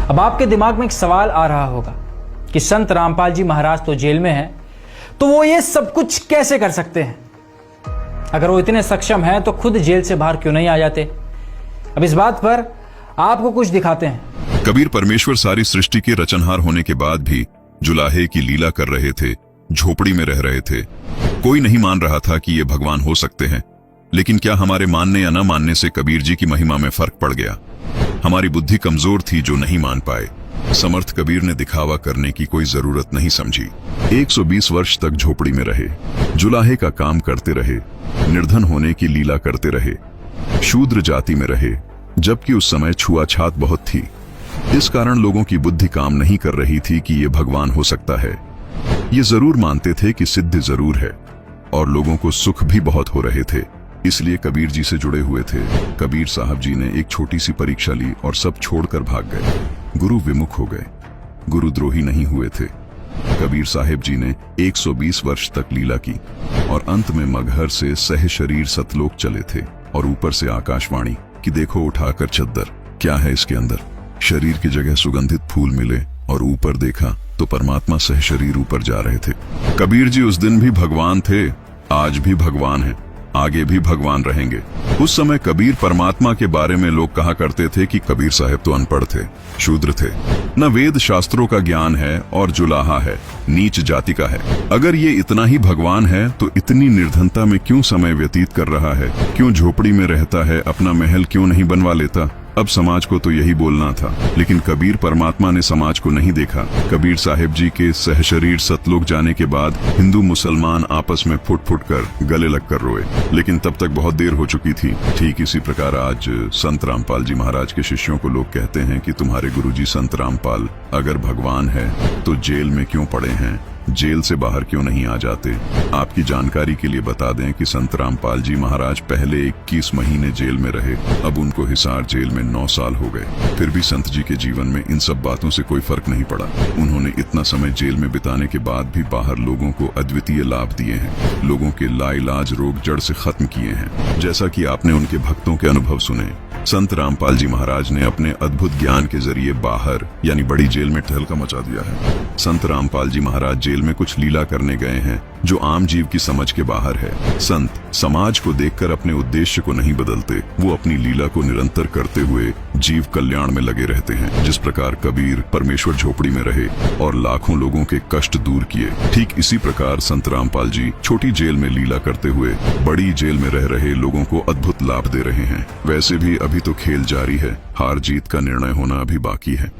अब आपके दिमाग में एक सवाल आ रहा होगा कि संत रामपाल जी महाराज तो जेल में हैं, तो वो ये सब कुछ कैसे कर सकते हैं? अगर वो इतने सक्षम हैं तो खुद जेल से बाहर क्यों नहीं आ जाते? अब इस बात पर आपको कुछ दिखाते हैं। कबीर परमेश्वर सारी सृष्टि के रचनहार होने के बाद भी जुलाहे की लीला कर रहे थे, झोपड़ी में रह रहे थे। कोई नहीं मान रहा था कि ये भगवान हो सकते हैं, लेकिन क्या हमारे मानने या न मानने से कबीर जी की महिमा में फर्क पड़ गया? हमारी बुद्धि कमजोर थी जो नहीं मान पाए। समर्थ कबीर ने दिखावा करने की कोई जरूरत नहीं समझी। 120 वर्ष तक झोपड़ी में रहे, जुलाहे का काम करते रहे, निर्धन होने की लीला करते रहे, शूद्र जाति में रहे, जबकि उस समय छुआछात बहुत थी। इस कारण लोगों की बुद्धि काम नहीं कर रही थी कि ये भगवान हो सकता है। ये जरूर मानते थे कि सिद्ध जरूर है, और लोगों को सुख भी बहुत हो रहे थे, इसलिए कबीर जी से जुड़े हुए थे। कबीर साहब जी ने एक छोटी सी परीक्षा ली और सब छोड़कर भाग गए। गुरु विमुख हो गए, गुरुद्रोही नहीं हुए थे। कबीर साहिब जी ने 120 वर्ष तक लीला की और अंत में मगहर से सह शरीर सतलोक चले थे, और ऊपर से आकाशवाणी कि देखो उठाकर चद्दर, क्या है इसके अंदर? शरीर की जगह सुगंधित फूल मिले, और ऊपर देखा तो परमात्मा सह शरीर ऊपर जा रहे थे। कबीर जी उस दिन भी भगवान थे, आज भी भगवान हैं, आगे भी भगवान रहेंगे। उस समय कबीर परमात्मा के बारे में लोग कहा करते थे कि कबीर साहब तो अनपढ़ थे, शूद्र थे, न वेद शास्त्रों का ज्ञान है और जुलाहा है, नीच जाति का है। अगर ये इतना ही भगवान है तो इतनी निर्धनता में क्यों समय व्यतीत कर रहा है? क्यों झोपड़ी में रहता है? अपना महल क्यों नहीं बनवा लेता? अब समाज को तो यही बोलना था, लेकिन कबीर परमात्मा ने समाज को नहीं देखा। कबीर साहिब जी के सहशरीर सतलोक जाने के बाद हिंदू मुसलमान आपस में फुट फुट कर गले लगकर रोए, लेकिन तब तक बहुत देर हो चुकी थी। ठीक इसी प्रकार आज संत रामपाल जी महाराज के शिष्यों को लोग कहते हैं कि तुम्हारे गुरुजी संत रामपाल अगर भगवान है तो जेल में क्यों पड़े हैं, जेल से बाहर क्यों नहीं आ जाते? आपकी जानकारी के लिए बता दें कि संत रामपाल जी महाराज पहले 21 महीने जेल में रहे, अब उनको हिसार जेल में 9 साल हो गए। फिर भी संत जी के जीवन में इन सब बातों से कोई फर्क नहीं पड़ा। उन्होंने इतना समय जेल में बिताने के बाद भी बाहर लोगों को अद्वितीय लाभ दिए हैं, लोगों के लाइलाज रोग जड़ से खत्म किए हैं। जैसा कि आपने उनके भक्तों के अनुभव सुने, संत रामपाल जी महाराज ने अपने अद्भुत ज्ञान के जरिए बाहर यानी बड़ी जेल में टहलका मचा दिया है। संत रामपाल जी महाराज जेल में कुछ लीला करने गए हैं जो आम जीव की समझ के बाहर है। संत समाज को देखकर अपने उद्देश्य को नहीं बदलते, वो अपनी लीला को निरंतर करते हुए जीव कल्याण में लगे रहते हैं। जिस प्रकार कबीर परमेश्वर झोपड़ी में रहे और लाखों लोगों के कष्ट दूर किए, ठीक इसी प्रकार संत रामपाल जी छोटी जेल में लीला करते हुए बड़ी जेल में रह रहे लोगों को अद्भुत लाभ दे रहे हैं। वैसे भी अभी तो खेल जारी है, हार जीत का निर्णय होना अभी बाकी है।